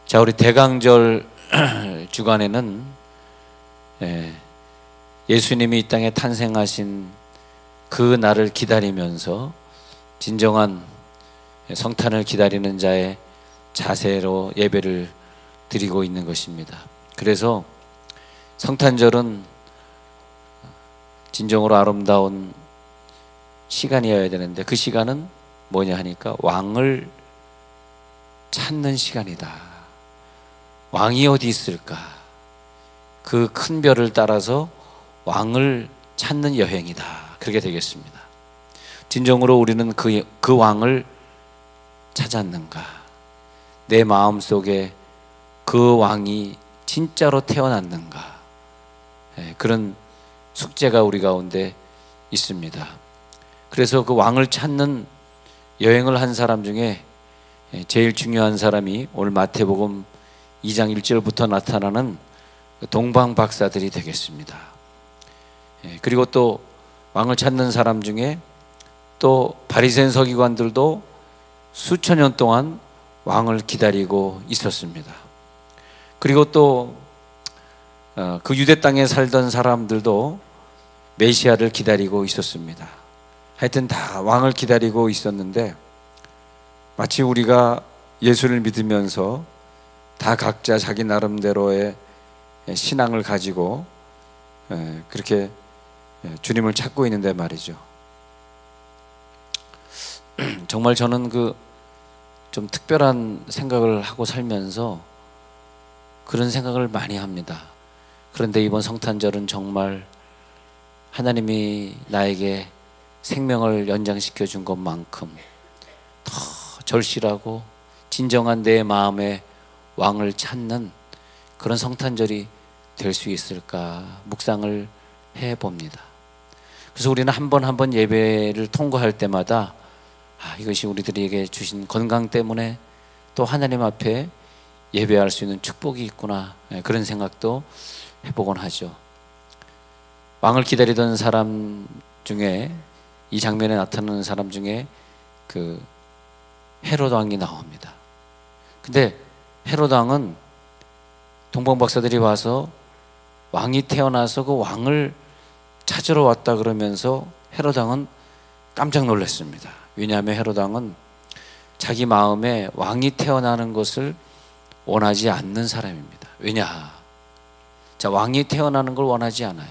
자, 우리 대강절 주간에는 예수님이 이 땅에 탄생하신 그 날을 기다리면서 진정한 성탄을 기다리는 자의 자세로 예배를 드리고 있는 것입니다. 그래서 성탄절은 진정으로 아름다운 시간이어야 되는데, 그 시간은 뭐냐 하니까 왕을 찾는 시간이다. 왕이 어디 있을까? 그 큰 별을 따라서 왕을 찾는 여행이다. 그렇게 되겠습니다. 진정으로 우리는 그 왕을 찾았는가? 내 마음속에 그 왕이 진짜로 태어났는가? 그런 숙제가 우리 가운데 있습니다. 그래서 그 왕을 찾는 여행을 한 사람 중에 제일 중요한 사람이 오늘 마태복음 2장 1절부터 나타나는 동방 박사들이 되겠습니다. 그리고 또 왕을 찾는 사람 중에 또 바리새인 서기관들도 수천 년 동안 왕을 기다리고 있었습니다. 그리고 또 그 유대 땅에 살던 사람들도 메시아를 기다리고 있었습니다. 하여튼 다 왕을 기다리고 있었는데, 마치 우리가 예수를 믿으면서 다 각자 자기 나름대로의 신앙을 가지고 그렇게 주님을 찾고 있는데 말이죠. 정말 저는 좀 특별한 생각을 하고 살면서 그런 생각을 많이 합니다. 그런데 이번 성탄절은 정말 하나님이 나에게 생명을 연장시켜 준 것만큼 더 절실하고 진정한 내 마음의 왕을 찾는 그런 성탄절이 될 수 있을까 묵상을 해봅니다. 그래서 우리는 한 번 한 번 예배를 통과할 때마다 이것이 우리들에게 주신 건강 때문에 또 하나님 앞에 예배할 수 있는 축복이 있구나, 그런 생각도 해보곤 하죠. 왕을 기다리던 사람 중에, 이 장면에 나타나는 사람 중에 그 헤롯 왕이 나옵니다. 근데 헤롯 왕은 동방 박사들이 와서 왕이 태어나서 그 왕을 찾으러 왔다 그러면서 헤롯 왕은 깜짝 놀랐습니다. 왜냐하면 헤롯 왕은 자기 마음에 왕이 태어나는 것을 원하지 않는 사람입니다. 왜냐? 자, 왕이 태어나는 걸 원하지 않아요.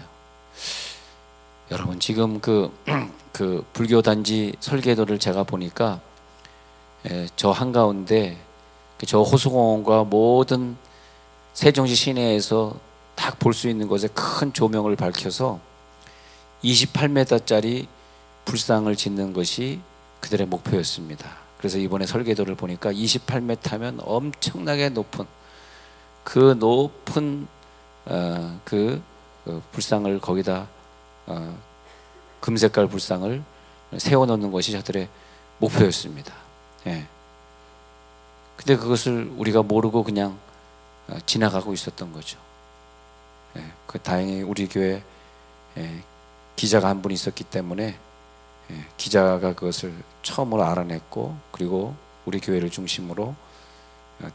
여러분, 지금 그 불교 단지 설계도를 제가 보니까 저 한가운데 저 호수공원과 모든 세종시 시내에서 딱 볼 수 있는 곳에 큰 조명을 밝혀서 28m짜리 불상을 짓는 것이 그들의 목표였습니다. 그래서 이번에 설계도를 보니까 28m면 엄청나게 높은 그 높은 불상을 거기다 금색깔 불상을 세워놓는 것이 저들의 목표였습니다. 근데 그것을 우리가 모르고 그냥 지나가고 있었던 거죠. 다행히 우리 교회 기자가 한 분 있었기 때문에 기자가 그것을 처음으로 알아냈고, 그리고 우리 교회를 중심으로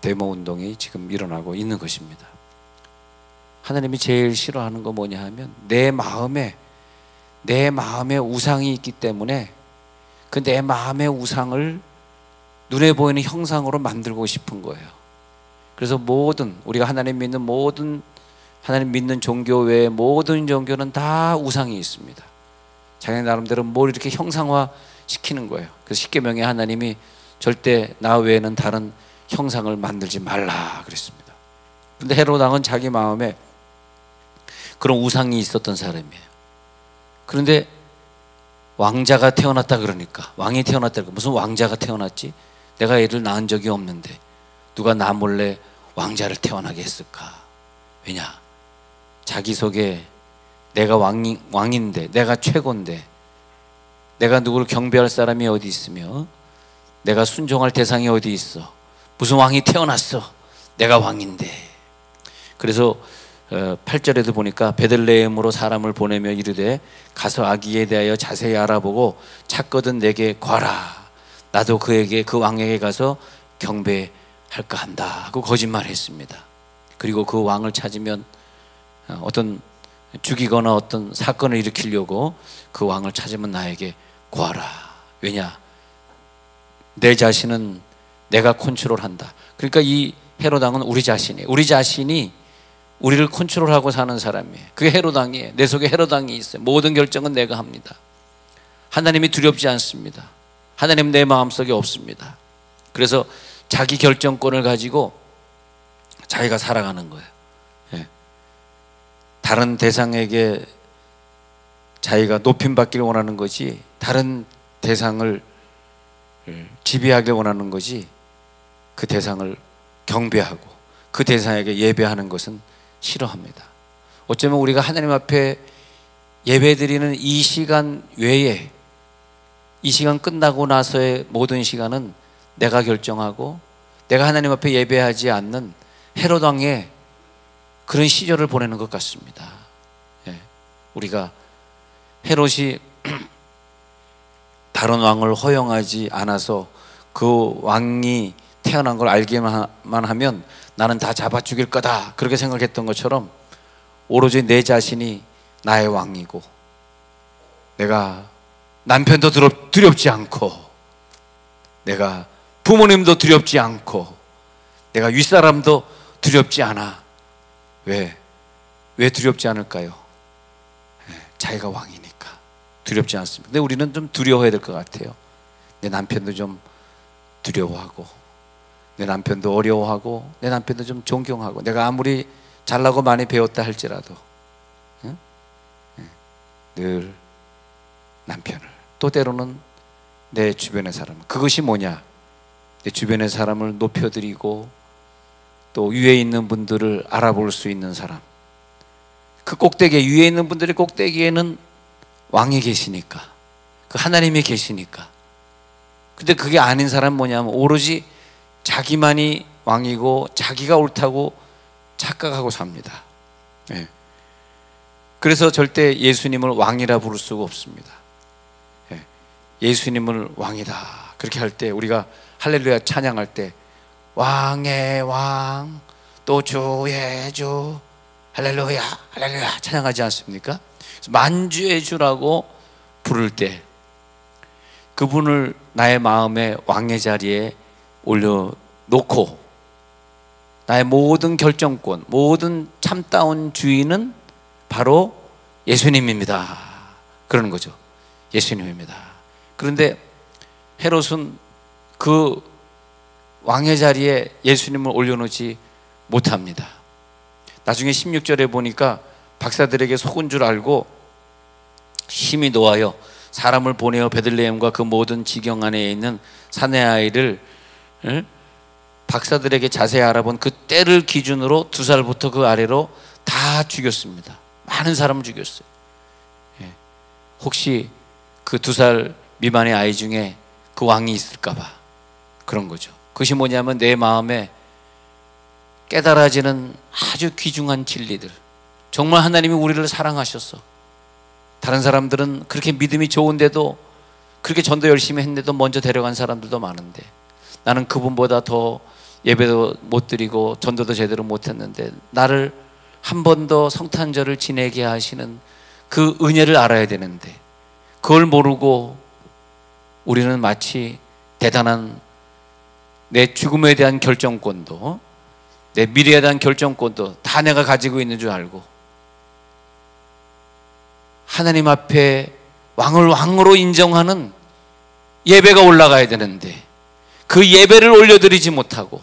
데모 운동이 지금 일어나고 있는 것입니다. 하나님이 제일 싫어하는 거 뭐냐 하면 내 마음에 우상이 있기 때문에 그 내 마음의 우상을 눈에 보이는 형상으로 만들고 싶은 거예요. 그래서 우리가 하나님 믿는 종교 외에 모든 종교는 다 우상이 있습니다. 자기 나름대로 뭘 이렇게 형상화 시키는 거예요. 그래서 십계명에 하나님이 절대 나 외에는 다른 형상을 만들지 말라 그랬습니다. 그런데 헤롯 왕은 자기 마음에 그런 우상이 있었던 사람이에요. 그런데 왕자가 태어났다 그러니까, 왕이 태어났다 그러니까, 무슨 왕자가 태어났지? 내가 애를 낳은 적이 없는데 누가 나 몰래 왕자를 태어나게 했을까? 왜냐? 자기 속에 내가 왕인데, 내가 최고인데, 내가 누구를 경배할 사람이 어디 있으며 내가 순종할 대상이 어디 있어? 무슨 왕이 태어났어? 내가 왕인데. 그래서 8절에도 보니까 베들레헴으로 사람을 보내며 이르되 가서 아기에 대하여 자세히 알아보고 찾거든 내게 과라. 나도 그 왕에게 가서 경배하리로다. 할까 한다 하고 거짓말했습니다. 그리고 그 왕을 찾으면 어떤 죽이거나 어떤 사건을 일으키려고 그 왕을 찾으면 나에게 구하라. 왜냐? 내 자신은 내가 컨트롤한다. 그러니까 이 헤롯 왕은 우리 자신이 우리를 컨트롤하고 사는 사람이에요. 그게 헤롯 왕이에요. 내 속에 헤롯 왕이 있어요. 모든 결정은 내가 합니다. 하나님이 두렵지 않습니다. 하나님 내 마음속에 없습니다. 그래서 자기 결정권을 가지고 자기가 살아가는 거예요. 예. 다른 대상에게 자기가 높임받기를 원하는 거지, 다른 대상을 지배하길 원하는 거지, 그 대상을 경배하고 그 대상에게 예배하는 것은 싫어합니다. 어쩌면 우리가 하나님 앞에 예배드리는 이 시간 외에, 이 시간 끝나고 나서의 모든 시간은 내가 결정하고 내가 하나님 앞에 예배하지 않는 헤롯 왕의 그런 시절을 보내는 것 같습니다. 예. 우리가 헤롯이 다른 왕을 허용하지 않아서 그 왕이 태어난 걸 알기만 하면 나는 다 잡아 죽일 거다, 그렇게 생각했던 것처럼 오로지 내 자신이 나의 왕이고, 내가 남편도 두렵지 않고, 내가 부모님도 두렵지 않고, 내가 윗사람도 두렵지 않아. 왜 두렵지 않을까요? 자기가 왕이니까 두렵지 않습니다. 근데 우리는 좀 두려워해야 될 것 같아요. 내 남편도 좀 두려워하고, 내 남편도 어려워하고, 내 남편도 좀 존경하고, 내가 아무리 잘나고 많이 배웠다 할지라도 늘 남편을, 또 때로는 내 주변의 사람, 그것이 뭐냐? 내 주변의 사람을 높여드리고 또 위에 있는 분들을 알아볼 수 있는 사람, 그 꼭대기에, 위에 있는 분들의 꼭대기에는 왕이 계시니까, 그 하나님이 계시니까. 근데 그게 아닌 사람은 뭐냐면 오로지 자기만이 왕이고 자기가 옳다고 착각하고 삽니다. 예. 그래서 절대 예수님을 왕이라 부를 수가 없습니다. 예. 예수님을 왕이다 그렇게 할 때, 우리가 할렐루야 찬양할 때 왕의 왕 또 주의 주 할렐루야 할렐루야 찬양하지 않습니까? 만주의 주라고 부를 때 그분을 나의 마음의 왕의 자리에 올려놓고 나의 모든 결정권, 모든 참다운 주인은 바로 예수님입니다, 그러는 거죠. 예수님입니다. 그런데 헤롯은 그 왕의 자리에 예수님을 올려놓지 못합니다. 나중에 16절에 보니까 박사들에게 속은 줄 알고 힘이 놓아여 사람을 보내어 베들레헴과 그 모든 지경 안에 있는 사내 아이를 박사들에게 자세히 알아본 그 때를 기준으로 2살부터 그 아래로 다 죽였습니다. 많은 사람을 죽였어요. 혹시 그 2살 미만의 아이 중에 그 왕이 있을까 봐 그런 거죠. 그것이 뭐냐면 내 마음에 깨달아지는 아주 귀중한 진리들, 정말 하나님이 우리를 사랑하셨어. 다른 사람들은 그렇게 믿음이 좋은데도, 그렇게 전도 열심히 했는데도 먼저 데려간 사람들도 많은데, 나는 그분보다 더 예배도 못 드리고 전도도 제대로 못 했는데 나를 한 번 더 성탄절을 지내게 하시는 그 은혜를 알아야 되는데, 그걸 모르고 우리는 마치 대단한 내 죽음에 대한 결정권도, 내 미래에 대한 결정권도 다 내가 가지고 있는 줄 알고 하나님 앞에 왕을 왕으로 인정하는 예배가 올라가야 되는데 그 예배를 올려드리지 못하고,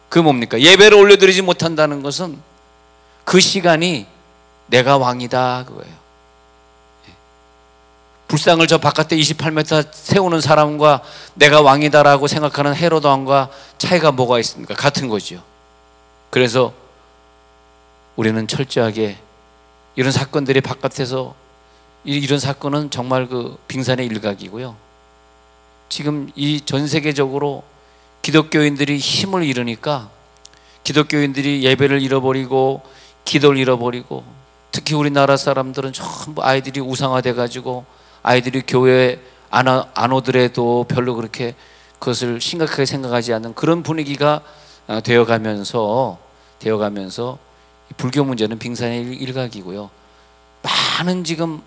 그 뭡니까? 예배를 올려드리지 못한다는 것은 그 시간이 내가 왕이다 그거예요. 불상을 저 바깥에 28m 세우는 사람과 내가 왕이다라고 생각하는 헤로드 왕과 차이가 뭐가 있습니까? 같은 거죠. 그래서 우리는 철저하게 이런 사건들이 바깥에서, 이런 사건은 정말 그 빙산의 일각이고요. 지금 이 전 세계적으로 기독교인들이 힘을 잃으니까 기독교인들이 예배를 잃어버리고 기도를 잃어버리고, 특히 우리나라 사람들은 전부 아이들이 우상화돼 가지고 아이들이 교회에 안 오더라도 별로 그렇게 그것을 심각하게 생각하지 않는 그런 분위기가 되어가면서 이 불교 문제는 빙산의 일각이고요. 많은 지금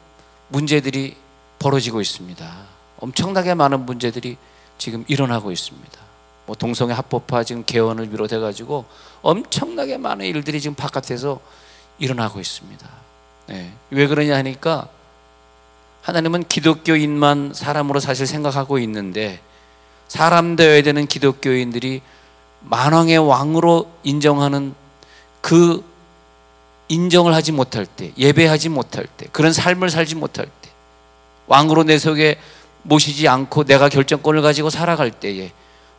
문제들이 벌어지고 있습니다. 엄청나게 많은 문제들이 지금 일어나고 있습니다. 뭐 동성애 합법화 지금 개헌을 비롯해 가지고 엄청나게 많은 일들이 지금 바깥에서 일어나고 있습니다. 네. 왜 그러냐 하니까 하나님은 기독교인만 사람으로 사실 생각하고 있는데 사람 되어야 되는 기독교인들이 만왕의 왕으로 인정하는 그 인정을 하지 못할 때, 예배하지 못할 때, 그런 삶을 살지 못할 때, 왕으로 내 속에 모시지 않고 내가 결정권을 가지고 살아갈 때에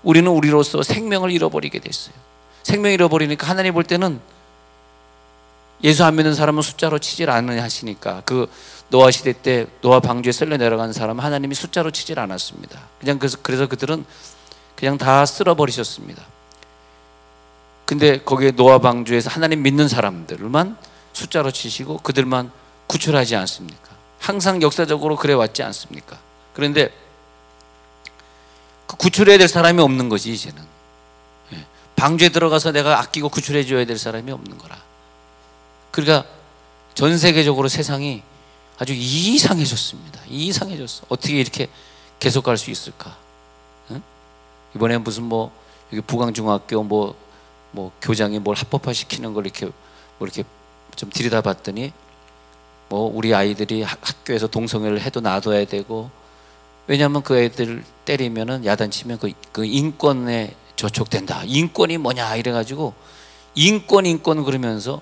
우리는 우리로서 생명을 잃어버리게 됐어요. 생명 잃어버리니까 하나님 볼 때는 예수 안 믿는 사람은 숫자로 치질 않으냐 하시니까 그 노아 시대 때 노아 방주에 썰려 내려간 사람은 하나님이 숫자로 치질 않았습니다. 그래서 그들은 그냥 다 쓸어버리셨습니다. 근데 거기에 노아 방주에서 하나님 믿는 사람들만 숫자로 치시고 그들만 구출하지 않습니까? 항상 역사적으로 그래 왔지 않습니까? 그런데 그 구출해야 될 사람이 없는 거지 이제는. 방주에 들어가서 내가 아끼고 구출해 줘야 될 사람이 없는 거라. 그러니까 전 세계적으로 세상이 아주 이상해졌습니다. 이상해졌어. 어떻게 이렇게 계속 갈 수 있을까? 응? 이번에 무슨 뭐 여기 부강중학교 뭐 교장이 뭘 합법화 시키는 걸 이렇게 뭐 이렇게 좀 들여다봤더니 뭐 우리 아이들이 학교에서 동성애를 해도 놔둬야 되고, 왜냐하면 그 애들 때리면은 야단치면 그 인권에 저촉된다. 인권이 뭐냐 이래가지고 인권 그러면서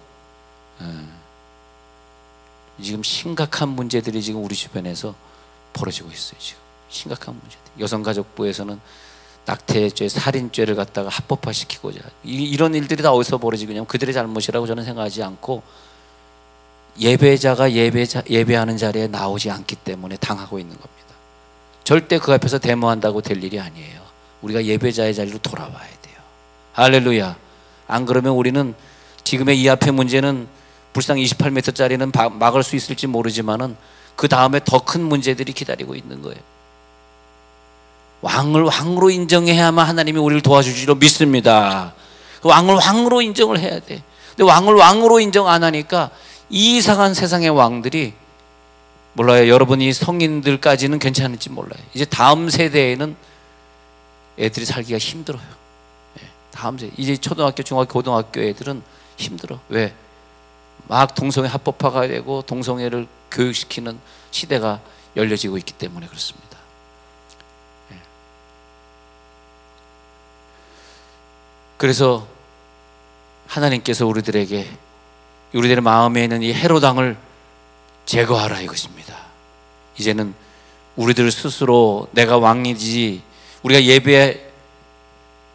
지금 심각한 문제들이 지금 우리 주변에서 벌어지고 있어요. 지금 심각한 문제들. 여성가족부에서는 낙태죄, 살인죄를 갖다가 합법화시키고자 이런 일들이 다 어디서 벌어지냐면 그들의 잘못이라고 저는 생각하지 않고 예배자가 예배하는 자리에 나오지 않기 때문에 당하고 있는 겁니다. 절대 그 앞에서 데모한다고 될 일이 아니에요. 우리가 예배자의 자리로 돌아와야 돼요. 할렐루야. 안 그러면 우리는 지금의 이 앞의 문제는 불상 28m짜리는 막을 수 있을지 모르지만은 그 다음에 더 큰 문제들이 기다리고 있는 거예요. 왕을 왕으로 인정해야만 하나님이 우리를 도와주시리라 믿습니다. 왕을 왕으로 인정을 해야 돼. 근데 왕을 왕으로 인정 안 하니까 이상한 세상의 왕들이, 몰라요. 여러분이 성인들까지는 괜찮을지 몰라요. 이제 다음 세대에는 애들이 살기가 힘들어요. 다음 세대, 이제 초등학교, 중학교, 고등학교 애들은 힘들어. 왜? 막 동성애 합법화가 되고 동성애를 교육시키는 시대가 열려지고 있기 때문에 그렇습니다. 그래서 하나님께서 우리들의 마음에 있는 이 헤롯왕을 제거하라 이것입니다. 이제는 우리들 스스로 내가 왕이지, 우리가 예배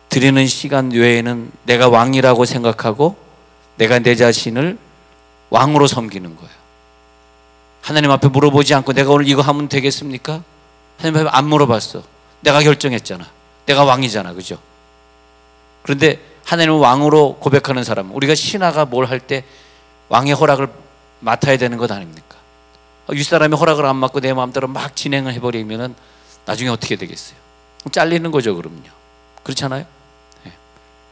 드리는 시간 외에는 내가 왕이라고 생각하고 내가 내 자신을 왕으로 섬기는 거예요. 하나님 앞에 물어보지 않고 내가 오늘 이거 하면 되겠습니까? 하나님 앞에 안 물어봤어. 내가 결정했잖아. 내가 왕이잖아. 그죠? 그런데 하나님을 왕으로 고백하는 사람, 우리가 신하가 뭘 할 때 왕의 허락을 맡아야 되는 것 아닙니까? 윗사람이 허락을 안 맡고 내 마음대로 막 진행을 해버리면 나중에 어떻게 되겠어요? 잘리는 거죠. 그럼요. 그렇잖아요.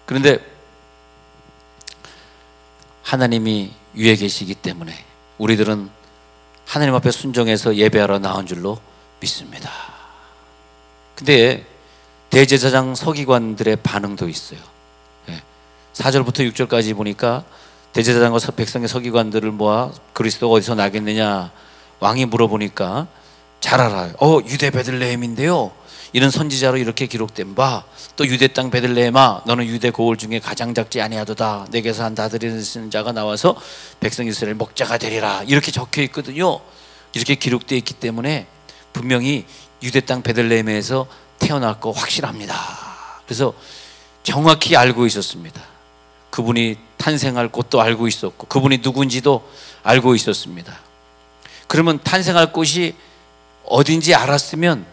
그런데 하나님이 위에 계시기 때문에 우리들은 하나님 앞에 순종해서 예배하러 나온 줄로 믿습니다. 근데 대제사장 서기관들의 반응도 있어요. 4절부터 6절까지 보니까 대제사장과 백성의 서기관들을 모아 그리스도가 어디서 나겠느냐 왕이 물어보니까 잘 알아요. 유대 베들레헴인데요, 이는 선지자로 이렇게 기록된 바, 또 유대 땅 베들레헴아 너는 유대 고을 중에 가장 작지 아니하도다. 내게서 한 다스리는 자가 나와서 백성 이스라엘 목자가 되리라. 이렇게 적혀 있거든요. 이렇게 기록되어 있기 때문에 분명히 유대 땅 베들레헴에서 태어날 거 확실합니다. 그래서 정확히 알고 있었습니다. 그분이 탄생할 곳도 알고 있었고 그분이 누군지도 알고 있었습니다. 그러면 탄생할 곳이 어딘지 알았으면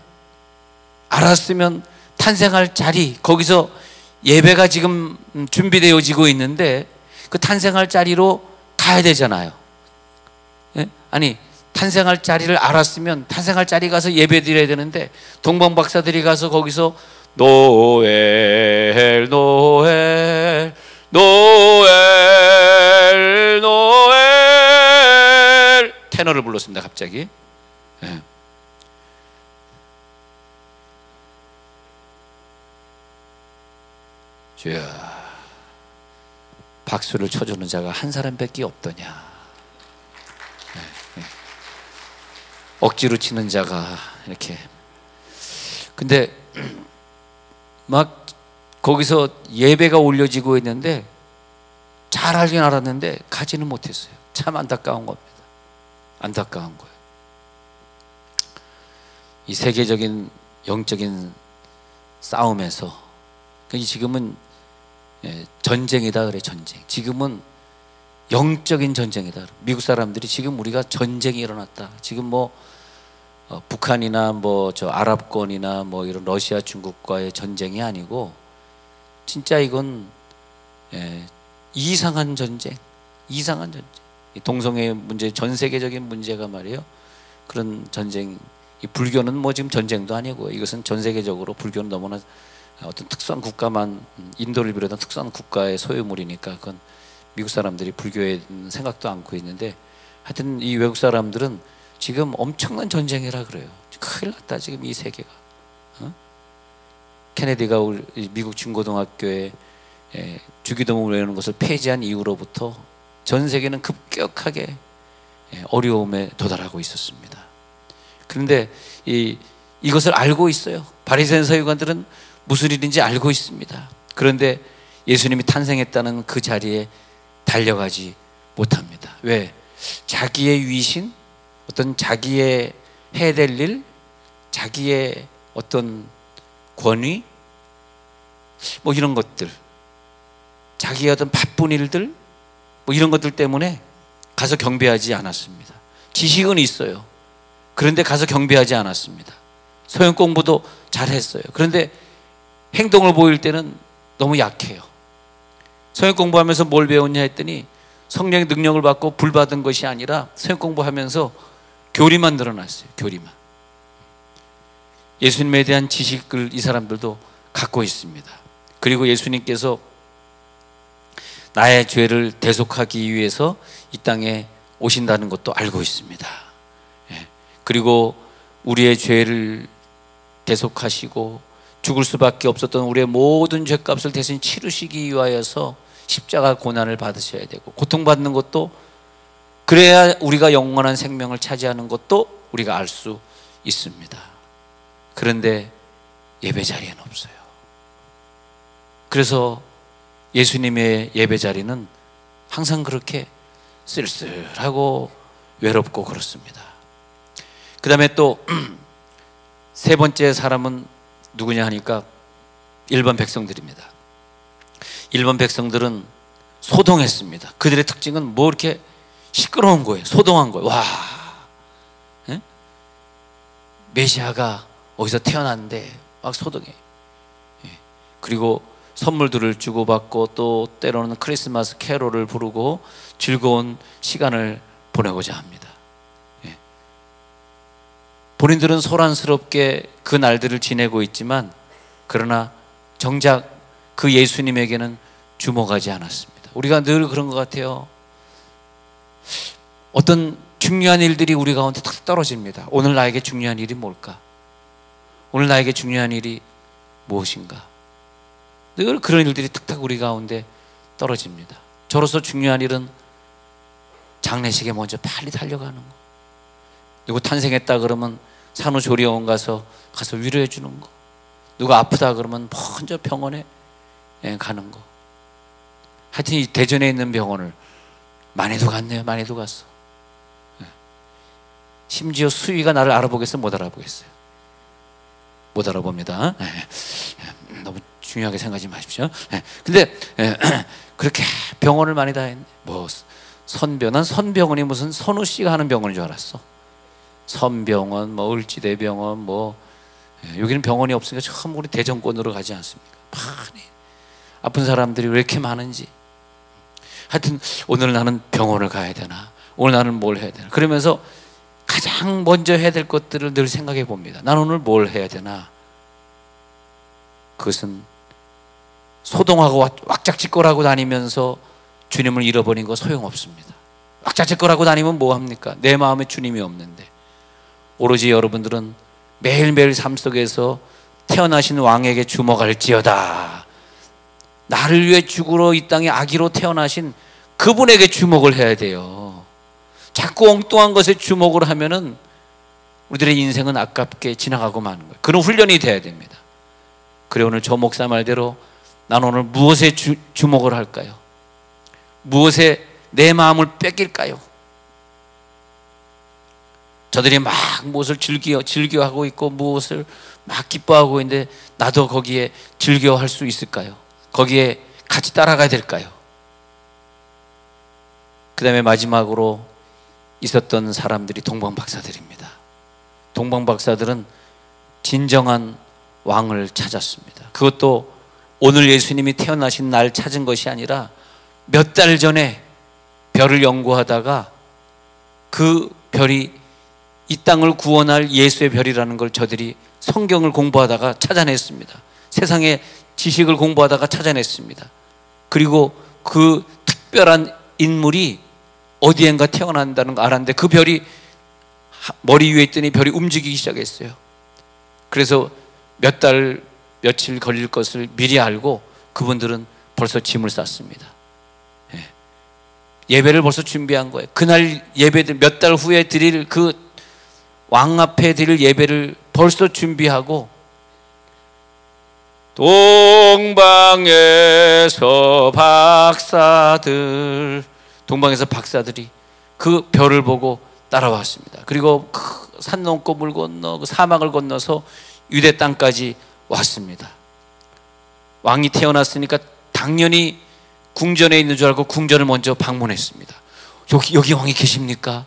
탄생할 자리, 거기서 예배가 지금 준비되어지고 있는데 그 탄생할 자리로 가야 되잖아요. 아니, 탄생할 자리를 알았으면 탄생할 자리 가서 예배 드려야 되는데 동방박사들이 가서 거기서 노엘 노엘 노엘 노엘 테너를 불렀습니다. 갑자기. 예. 주야, 박수를 쳐주는 자가 한 사람밖에 없더냐. 예, 예. 억지로 치는 자가 이렇게. 근데 막 거기서 예배가 올려지고 있는데 잘 알긴 알았는데 가지는 못했어요. 참 안타까운 겁니다. 안타까운 거예요. 이 세계적인 영적인 싸움에서 지금은 전쟁이다 그래. 전쟁. 지금은 영적인 전쟁이다. 미국 사람들이 지금 우리가 전쟁이 일어났다. 지금 뭐 북한이나 뭐 저 아랍권이나 뭐 이런 러시아 중국과의 전쟁이 아니고 진짜 이건 이상한 전쟁, 이상한 전쟁. 동성애 문제, 전 세계적인 문제가 말이에요. 그런 전쟁. 이 불교는 뭐 지금 전쟁도 아니고 이것은 전 세계적으로 불교는 너무나 어떤 특수한 국가만, 인도를 비롯한 특수한 국가의 소유물이니까 그건 미국 사람들이 불교에 생각도 않고 있는데, 하여튼 이 외국 사람들은 지금 엄청난 전쟁이라 그래요. 큰일 났다 지금 이 세계가. 케네디가 미국 중고등학교에 주기도문을 외우는 것을 폐지한 이후로부터 전 세계는 급격하게 어려움에 도달하고 있었습니다. 그런데 이것을 알고 있어요. 바리새인 서기관들은 무슨 일인지 알고 있습니다. 그런데 예수님이 탄생했다는 그 자리에 달려가지 못합니다. 왜? 자기의 위신, 어떤 자기의 해야 될 일, 자기의 어떤 권위, 뭐 이런 것들, 자기의 어떤 바쁜 일들, 뭐 이런 것들 때문에 가서 경배하지 않았습니다. 지식은 있어요. 그런데 가서 경배하지 않았습니다. 소형 공부도 잘했어요. 그런데 행동을 보일 때는 너무 약해요. 성역 공부하면서 뭘 배웠냐 했더니 성령의 능력을 받고 불 받은 것이 아니라 성역 공부하면서 교리만 늘어났어요. 교리만. 예수님에 대한 지식을 이 사람들도 갖고 있습니다. 그리고 예수님께서 나의 죄를 대속하기 위해서 이 땅에 오신다는 것도 알고 있습니다. 그리고 우리의 죄를 대속하시고 죽을 수밖에 없었던 우리의 모든 죄값을 대신 치르시기 위하여서 십자가 고난을 받으셔야 되고, 고통받는 것도, 그래야 우리가 영원한 생명을 차지하는 것도 우리가 알 수 있습니다. 그런데 예배 자리에는 없어요. 그래서 예수님의 예배 자리는 항상 그렇게 쓸쓸하고 외롭고 그렇습니다. 그 다음에 또 세 번째 사람은 누구냐 하니까 일반 백성들입니다. 일반 백성들은 소동했습니다. 그들의 특징은 뭐 이렇게 시끄러운 거예요. 소동한 거예요. 와, 예? 메시아가 어디서 태어났는데 막 소동해. 예. 그리고 선물들을 주고받고 또 때로는 크리스마스 캐롤을 부르고 즐거운 시간을 보내고자 합니다. 예. 본인들은 소란스럽게 그 날들을 지내고 있지만, 그러나 정작 그 예수님에게는 주목하지 않았습니다. 우리가 늘 그런 것 같아요. 어떤 중요한 일들이 우리 가운데 탁 떨어집니다. 오늘 나에게 중요한 일이 뭘까? 오늘 나에게 중요한 일이 무엇인가? 늘 그런 일들이 탁탁 우리 가운데 떨어집니다. 저로서 중요한 일은 장례식에 먼저 빨리 달려가는 거. 누구 탄생했다 그러면 산후조리원 가서 위로해 주는 거. 누가 아프다 그러면 먼저 병원에 가는 거. 하여튼 이 대전에 있는 병원을 많이도 갔네요. 많이도 갔어. 심지어 수위가 나를 알아보겠어요? 못 알아보겠어요? 못 알아봅니다. 너무 중요하게 생각하지 마십시오. 근데 그렇게 병원을 많이 다녔네. 뭐 난 선병원이 무슨 선우 씨가 하는 병원인 줄 알았어. 선병원, 뭐 을지대병원, 뭐 여기는 병원이 없으니까 처음 우리 대전권으로 가지 않습니까? 많이 아픈 사람들이 왜 이렇게 많은지. 하여튼 오늘 나는 병원을 가야 되나, 오늘 나는 뭘 해야 되나, 그러면서 가장 먼저 해야 될 것들을 늘 생각해 봅니다. 난 오늘 뭘 해야 되나. 그것은 소동하고 왁작지껄하고 다니면서 주님을 잃어버린 거 소용없습니다. 왁작지껄하고 다니면 뭐합니까? 내 마음에 주님이 없는데. 오로지 여러분들은 매일매일 삶 속에서 태어나신 왕에게 주목할지어다. 나를 위해 죽으러 이 땅에 아기로 태어나신 그분에게 주목을 해야 돼요. 자꾸 엉뚱한 것에 주목을 하면은 우리들의 인생은 아깝게 지나가고 마는 거예요. 그런 훈련이 돼야 됩니다. 그래, 오늘 조 목사 말대로 난 오늘 무엇에 주목을 할까요? 무엇에 내 마음을 뺏길까요? 저들이 막 무엇을 즐겨하고 있고 무엇을 막 기뻐하고 있는데 나도 거기에 즐겨할 수 있을까요? 거기에 같이 따라가야 될까요? 그 다음에 마지막으로 있었던 사람들이 동방박사들입니다. 동방박사들은 진정한 왕을 찾았습니다. 그것도 오늘 예수님이 태어나신 날 찾은 것이 아니라 몇 달 전에 별을 연구하다가 그 별이 이 땅을 구원할 예수의 별이라는 걸 저들이 성경을 공부하다가 찾아냈습니다. 세상의 지식을 공부하다가 찾아냈습니다. 그리고 그 특별한 인물이 어디엔가 태어난다는 거 알았는데 그 별이 머리 위에 있더니 별이 움직이기 시작했어요. 그래서 몇 달 며칠 걸릴 것을 미리 알고 그분들은 벌써 짐을 쌌습니다. 예배를 벌써 준비한 거예요. 그날 예배들 몇 달 후에 드릴 그 왕 앞에 드릴 예배를 벌써 준비하고 동방에서 박사들이 그 별을 보고 따라왔습니다. 그리고 산 넘고 물 건너 그 사막을 건너서 유대 땅까지 왔습니다. 왕이 태어났으니까 당연히 궁전에 있는 줄 알고 궁전을 먼저 방문했습니다. 여기 왕이 계십니까?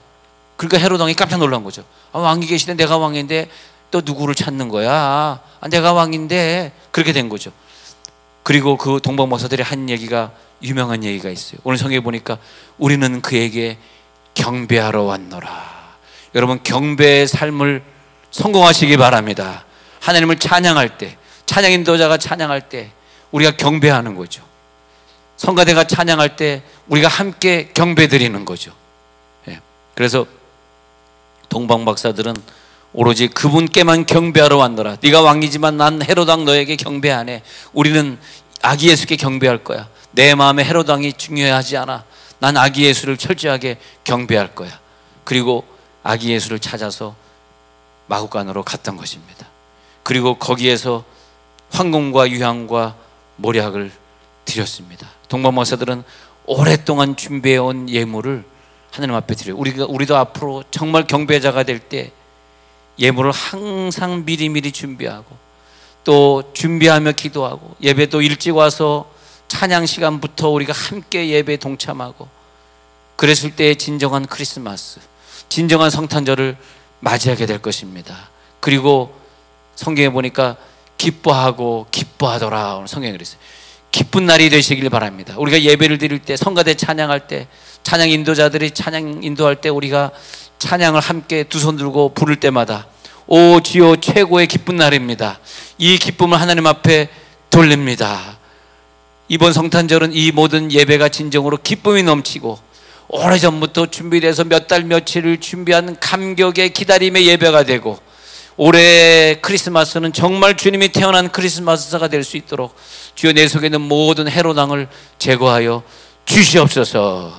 그러니까 헤롯 왕이 깜짝 놀란 거죠. 왕이 계시대, 내가 왕인데 또 누구를 찾는 거야? 내가 왕인데. 그렇게 된 거죠. 그리고 그 동방박사들이 한 얘기가, 유명한 얘기가 있어요. 오늘 성경에 보니까 우리는 그에게 경배하러 왔노라. 여러분, 경배의 삶을 성공하시기 바랍니다. 하나님을 찬양할 때, 찬양 인도자가 찬양할 때 우리가 경배하는 거죠. 성가대가 찬양할 때 우리가 함께 경배 드리는 거죠. 그래서 동방박사들은 오로지 그분께만 경배하러 왔노라. 네가 왕이지만 난 헤롯 왕 너에게 경배하네. 우리는 아기 예수께 경배할 거야. 내 마음에 헤롯 왕이 중요하지 않아. 난 아기 예수를 철저하게 경배할 거야. 그리고 아기 예수를 찾아서 마구간으로 갔던 것입니다. 그리고 거기에서 황금과 유향과 모략을 드렸습니다. 동방박사들은 오랫동안 준비해온 예물을 하나님 앞에 드려요. 우리도 앞으로 정말 경배자가 될 때 예물을 항상 미리미리 준비하고 또 준비하며 기도하고 예배도 일찍 와서 찬양 시간부터 우리가 함께 예배에 동참하고 그랬을 때 진정한 크리스마스, 진정한 성탄절을 맞이하게 될 것입니다. 그리고 성경에 보니까 기뻐하고 기뻐하더라. 오늘 성경에 그랬어요. 기쁜 날이 되시길 바랍니다. 우리가 예배를 드릴 때, 성가대 찬양할 때, 찬양 인도자들이 찬양 인도할 때 우리가 찬양을 함께 두 손 들고 부를 때마다 오 주여 최고의 기쁜 날입니다. 이 기쁨을 하나님 앞에 돌립니다. 이번 성탄절은 이 모든 예배가 진정으로 기쁨이 넘치고 오래전부터 준비돼서 몇 달 며칠을 준비한 감격의 기다림의 예배가 되고 올해 크리스마스는 정말 주님이 태어난 크리스마스가 될 수 있도록 주여 내 속에 있는 모든 헤롯 왕을 제거하여 주시옵소서.